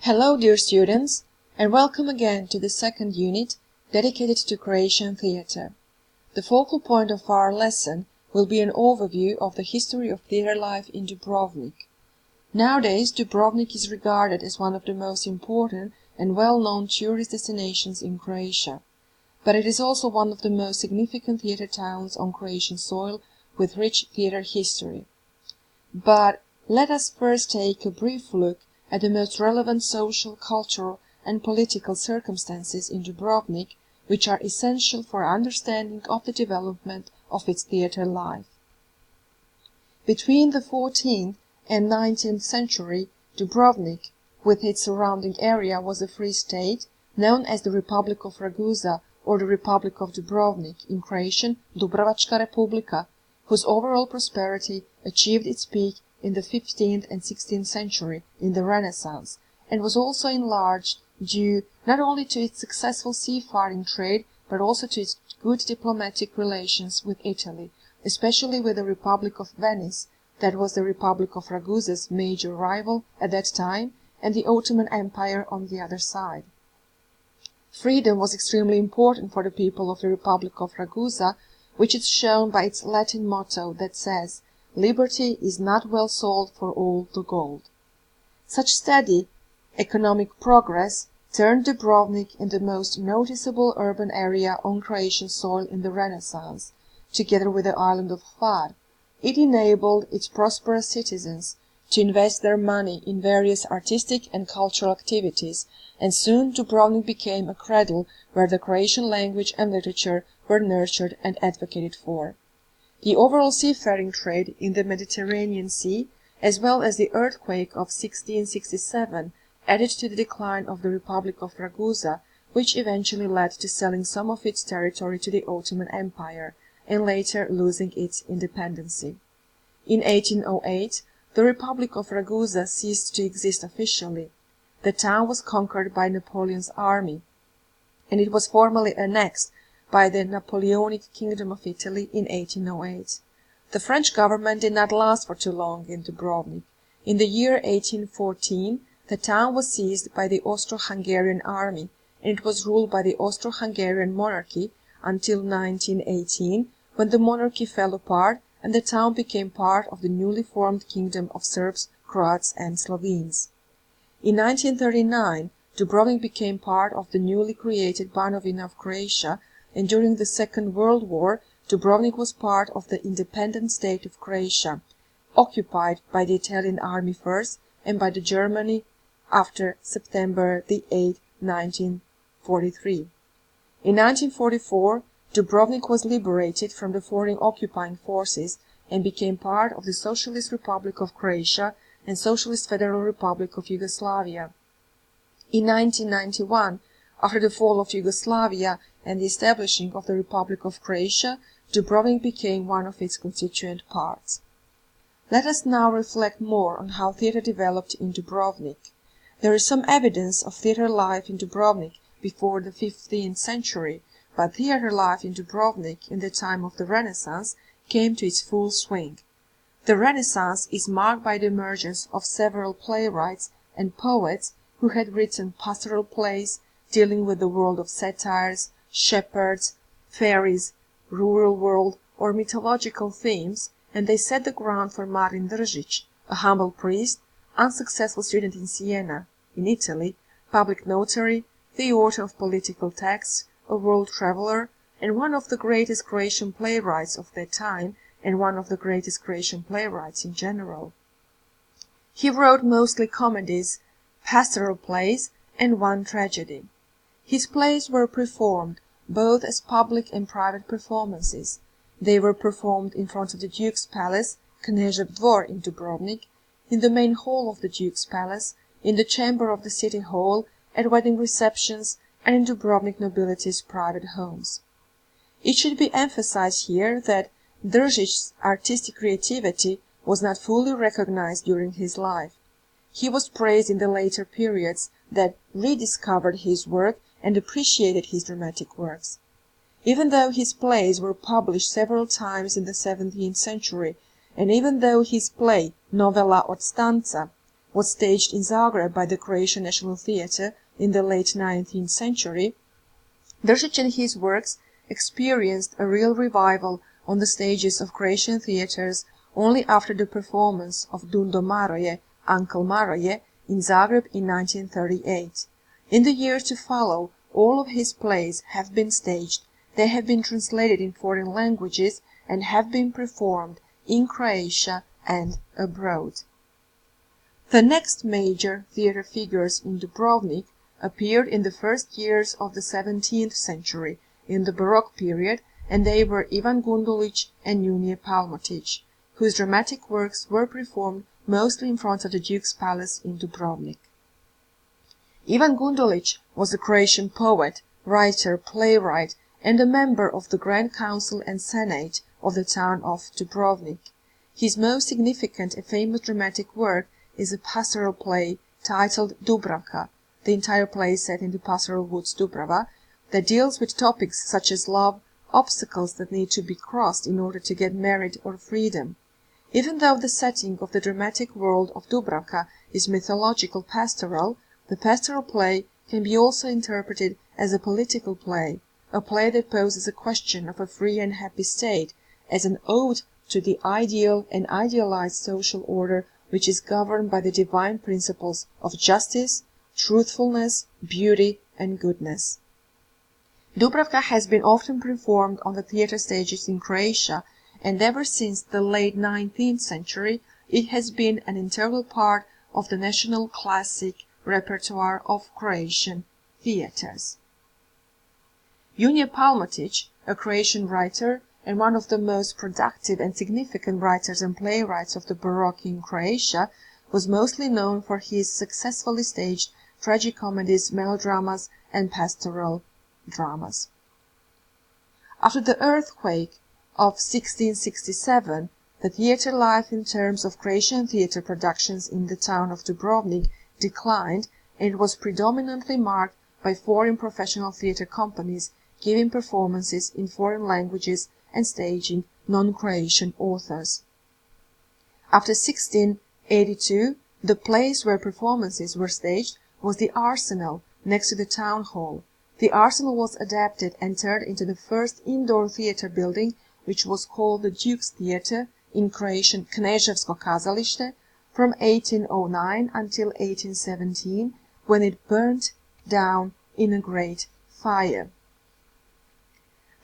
Hello dear students, and welcome again to the second unit dedicated to Croatian theatre. The focal point of our lesson will be an overview of the history of theatre life in Dubrovnik. Nowadays, Dubrovnik is regarded as one of the most important and well-known tourist destinations in Croatia, but it is also one of the most significant theatre towns on Croatian soil with rich theatre history. But let us first take a brief look at the most relevant social, cultural and political circumstances in Dubrovnik, which are essential for understanding of the development of its theatre life. Between the 14th and 19th century, Dubrovnik, with its surrounding area, was a free state, known as the Republic of Ragusa or the Republic of Dubrovnik, in Croatian Dubrovačka Republika, whose overall prosperity achieved its peak in the 15th and 16th century in the Renaissance, and was also enlarged due not only to its successful seafaring trade, but also to its good diplomatic relations with Italy, especially with the Republic of Venice, that was the Republic of Ragusa's major rival at that time, and the Ottoman Empire on the other side. Freedom was extremely important for the people of the Republic of Ragusa, which is shown by its Latin motto that says, "Liberty is not well sold for all the gold." Such steady economic progress turned Dubrovnik into the most noticeable urban area on Croatian soil in the Renaissance, together with the island of Hvar. It enabled its prosperous citizens to invest their money in various artistic and cultural activities, and soon Dubrovnik became a cradle where the Croatian language and literature were nurtured and advocated for. The overall seafaring trade in the Mediterranean Sea, as well as the earthquake of 1667, added to the decline of the Republic of Ragusa, which eventually led to selling some of its territory to the Ottoman Empire, and later losing its independency. In 1808, the Republic of Ragusa ceased to exist officially. The town was conquered by Napoleon's army, and it was formally annexed by the Napoleonic Kingdom of Italy in 1808. The French government did not last for too long in Dubrovnik. In the year 1814, the town was seized by the Austro-Hungarian army, and it was ruled by the Austro-Hungarian monarchy until 1918, when the monarchy fell apart and the town became part of the newly formed kingdom of Serbs, Croats and Slovenes. In 1939, Dubrovnik became part of the newly created Banovina of Croatia, and during the Second World War, Dubrovnik was part of the independent state of Croatia, occupied by the Italian army first and by the Germany after September the 8th, 1943. In 1944, Dubrovnik was liberated from the foreign occupying forces and became part of the Socialist Republic of Croatia and Socialist Federal Republic of Yugoslavia. In 1991, after the fall of Yugoslavia and the establishing of the Republic of Croatia, Dubrovnik became one of its constituent parts. Let us now reflect more on how theatre developed in Dubrovnik. There is some evidence of theatre life in Dubrovnik before the 15th century, but theatre life in Dubrovnik in the time of the Renaissance came to its full swing. The Renaissance is marked by the emergence of several playwrights and poets who had written pastoral plays dealing with the world of satyrs, shepherds, fairies, rural world, or mythological themes, and they set the ground for Marin Držić, a humble priest, unsuccessful student in Siena, in Italy, public notary, the author of political texts, a world traveler, and one of the greatest Croatian playwrights of that time, and one of the greatest Croatian playwrights in general. He wrote mostly comedies, pastoral plays, and one tragedy. His plays were performed both as public and private performances. They were performed in front of the Duke's Palace, Knežev Dvor in Dubrovnik, in the main hall of the Duke's Palace, in the chamber of the City Hall, at wedding receptions, and in Dubrovnik nobility's private homes. It should be emphasized here that Držić's artistic creativity was not fully recognized during his life. He was praised in the later periods that rediscovered his work and appreciated his dramatic works. Even though his plays were published several times in the 17th century, and even though his play Novela od Stanca was staged in Zagreb by the Croatian National Theatre in the late 19th century, Držić and his works experienced a real revival on the stages of Croatian theatres only after the performance of Dundo Maroje, Uncle Maroje, in Zagreb in 1938. In the years to follow, all of his plays have been staged, they have been translated in foreign languages, and have been performed in Croatia and abroad. The next major theatre figures in Dubrovnik appeared in the first years of the 17th century, in the Baroque period, and they were Ivan Gundulić and Junije Palmotić, whose dramatic works were performed mostly in front of the Duke's Palace in Dubrovnik. Ivan Gundulić was a Croatian poet, writer, playwright, and a member of the Grand Council and Senate of the town of Dubrovnik. His most significant and famous dramatic work is a pastoral play titled Dubravka, the entire play set in the pastoral woods Dubrava, that deals with topics such as love, obstacles that need to be crossed in order to get married or freedom. Even though the setting of the dramatic world of Dubravka is mythological pastoral, the pastoral play can be also interpreted as a political play, a play that poses a question of a free and happy state, as an ode to the ideal and idealized social order which is governed by the divine principles of justice, truthfulness, beauty, and goodness. Dubravka has been often performed on the theatre stages in Croatia, and ever since the late 19th century it has been an integral part of the national classic repertoire of Croatian theatres. Junije Palmotić, a Croatian writer and one of the most productive and significant writers and playwrights of the Baroque in Croatia, was mostly known for his successfully staged tragicomedies, melodramas, and pastoral dramas. After the earthquake of 1667, the theatre life in terms of Croatian theatre productions in the town of Dubrovnik declined, and it was predominantly marked by foreign professional theatre companies giving performances in foreign languages and staging non-Croatian authors. After 1682, the place where performances were staged was the Arsenal next to the town hall. The Arsenal was adapted and turned into the first indoor theatre building, which was called the Duke's Theatre, in Croatian Kneževsko kazalište, from 1809 until 1817, when it burnt down in a great fire.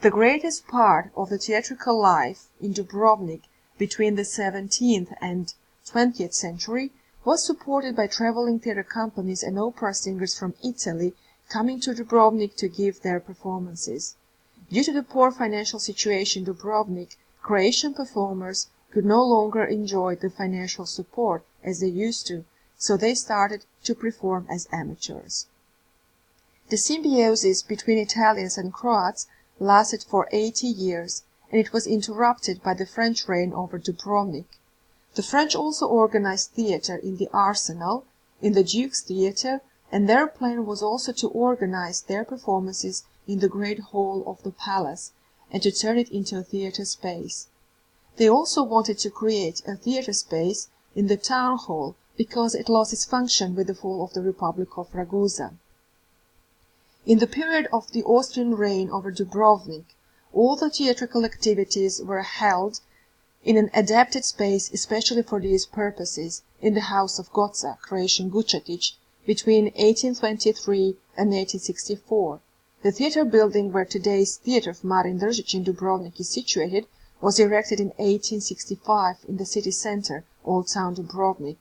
The greatest part of the theatrical life in Dubrovnik between the 17th and 20th century was supported by traveling theatre companies and opera singers from Italy coming to Dubrovnik to give their performances. Due to the poor financial situation in Dubrovnik, Croatian performers could no longer enjoy the financial support as they used to, so they started to perform as amateurs. The symbiosis between Italians and Croats lasted for 80 years, and it was interrupted by the French reign over Dubrovnik. The French also organized theatre in the Arsenal, in the Duke's Theatre, and their plan was also to organize their performances in the great hall of the palace, and to turn it into a theatre space. They also wanted to create a theatre space in the town hall, because it lost its function with the fall of the Republic of Ragusa. In the period of the Austrian reign over Dubrovnik, all the theatrical activities were held in an adapted space especially for these purposes, in the house of Goca, Croatian Gučetić, between 1823 and 1864. The theatre building where today's Theatre of Marin Držić in Dubrovnik is situated was erected in 1865 in the city centre, Old Town Dubrovnik.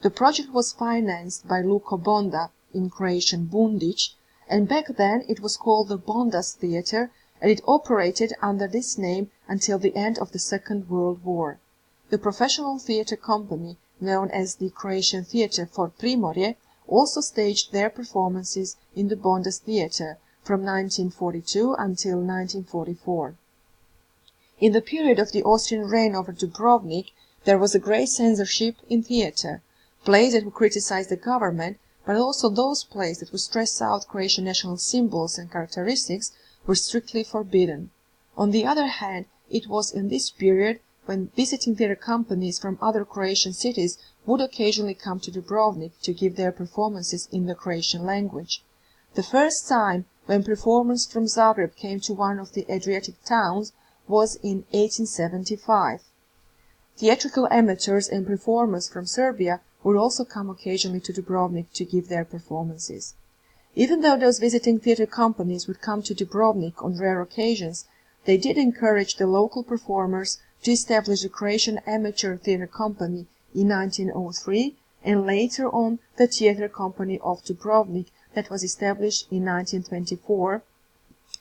The project was financed by Luko Bonda, in Croatian Bundić, and back then it was called the Bondas Theatre, and it operated under this name until the end of the Second World War. The professional theatre company, known as the Croatian Theatre for Primorje, also staged their performances in the Bondas Theatre from 1942 until 1944. In the period of the Austrian reign over Dubrovnik, there was a great censorship in theatre. Plays that would criticize the government, but also those plays that would stress out Croatian national symbols and characteristics, were strictly forbidden. On the other hand, it was in this period when visiting theatre companies from other Croatian cities would occasionally come to Dubrovnik to give their performances in the Croatian language. The first time when performers from Zagreb came to one of the Adriatic towns was in 1875. Theatrical amateurs and performers from Serbia would also come occasionally to Dubrovnik to give their performances. Even though those visiting theatre companies would come to Dubrovnik on rare occasions, they did encourage the local performers to establish the Croatian Amateur Theatre Company in 1903 and later on the Theatre Company of Dubrovnik that was established in 1924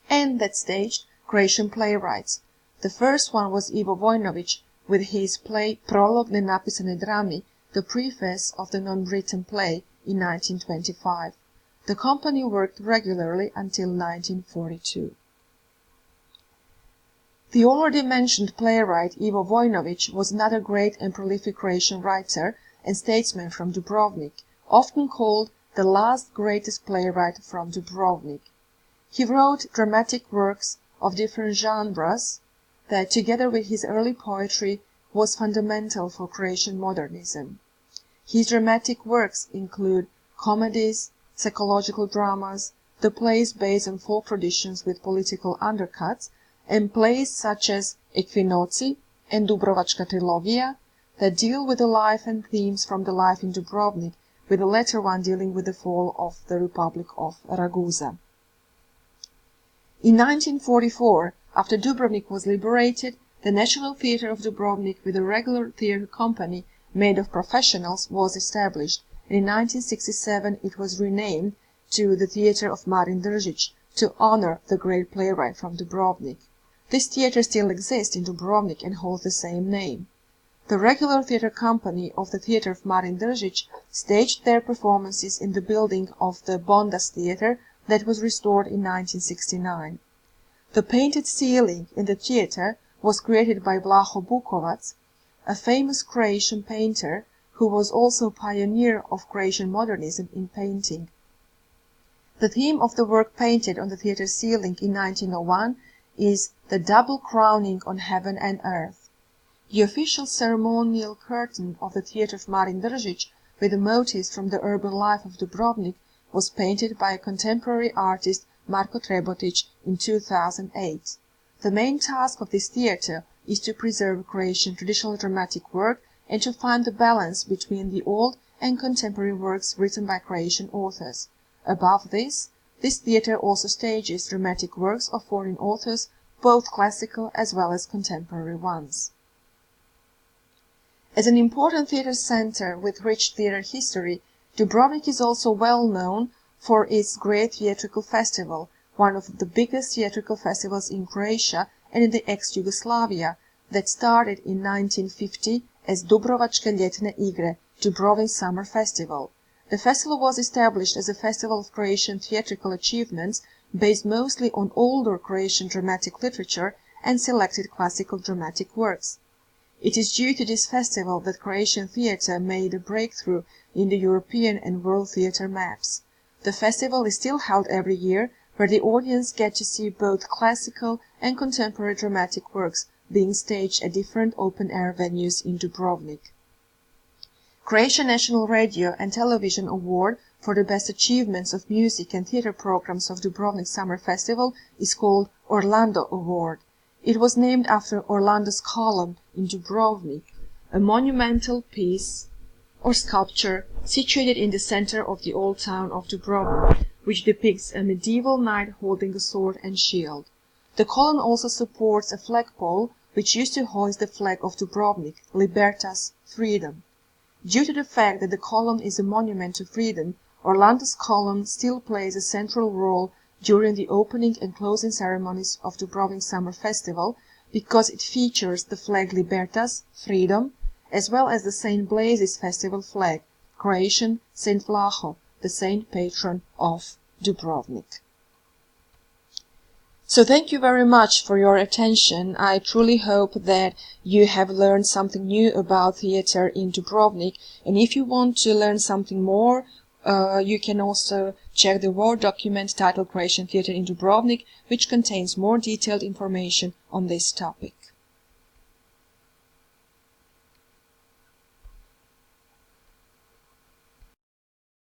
and that staged Croatian playwrights. The first one was Ivo Vojnović with his play Prolog nenapisane drami, the preface of the non-written play, in 1925. The company worked regularly until 1942. The already mentioned playwright Ivo Vojnović was another great and prolific Croatian writer and statesman from Dubrovnik, often called the last greatest playwright from Dubrovnik. He wrote dramatic works of different genres that, together with his early poetry, was fundamental for Croatian modernism. His dramatic works include comedies, psychological dramas, the plays based on folk traditions with political undercuts, and plays such as Ekvinoci and Dubrovačka Trilogija that deal with the life and themes from the life in Dubrovnik, with the latter one dealing with the fall of the Republic of Ragusa. In 1944, after Dubrovnik was liberated, the National Theatre of Dubrovnik with a regular theatre company made of professionals was established, and in 1967 it was renamed to the Theatre of Marin Držić to honor the great playwright from Dubrovnik. This theatre still exists in Dubrovnik and holds the same name. The regular theatre company of the Theatre of Marin Držić staged their performances in the building of the Bondas Theatre that was restored in 1969. The painted ceiling in the theatre was created by Vlaho Bukovac, a famous Croatian painter who was also pioneer of Croatian modernism in painting. The theme of the work painted on the theatre ceiling in 1901 is the double crowning on heaven and earth. The official ceremonial curtain of the Theatre of Marin Držić, with the motifs from the urban life of Dubrovnik, was painted by a contemporary artist Marko Trebotić in 2008. The main task of this theatre is to preserve Croatian traditional dramatic work and to find the balance between the old and contemporary works written by Croatian authors. Above this theatre also stages dramatic works of foreign authors, both classical as well as contemporary ones. As an important theatre center with rich theatre history, Dubrovnik is also well known for its great theatrical festival, one of the biggest theatrical festivals in Croatia and in the ex-Yugoslavia, that started in 1950 as Dubrovačke ljetne igre, Dubrovnik Summer Festival. The festival was established as a festival of Croatian theatrical achievements based mostly on older Croatian dramatic literature and selected classical dramatic works. It is due to this festival that Croatian theatre made a breakthrough in the European and world theatre maps. The festival is still held every year, where the audience get to see both classical and contemporary dramatic works being staged at different open-air venues in Dubrovnik. Croatian National Radio and Television Award for the best achievements of music and theatre programs of Dubrovnik Summer Festival is called Orlando Award. It was named after Orlando's column in Dubrovnik, a monumental piece or sculpture situated in the center of the old town of Dubrovnik, which depicts a medieval knight holding a sword and shield. The column also supports a flagpole which used to hoist the flag of Dubrovnik, Libertas, freedom. Due to the fact that the column is a monument to freedom, Orlando's column still plays a central role during the opening and closing ceremonies of Dubrovnik Summer Festival because it features the flag Libertas, freedom, as well as the St. Blaise's festival flag, Croatian St. Vlaho, the saint patron of Dubrovnik. So thank you very much for your attention. I truly hope that you have learned something new about theater in Dubrovnik, and if you want to learn something more, you can also check the Word document titled Croatian Theatre in Dubrovnik, which contains more detailed information on this topic.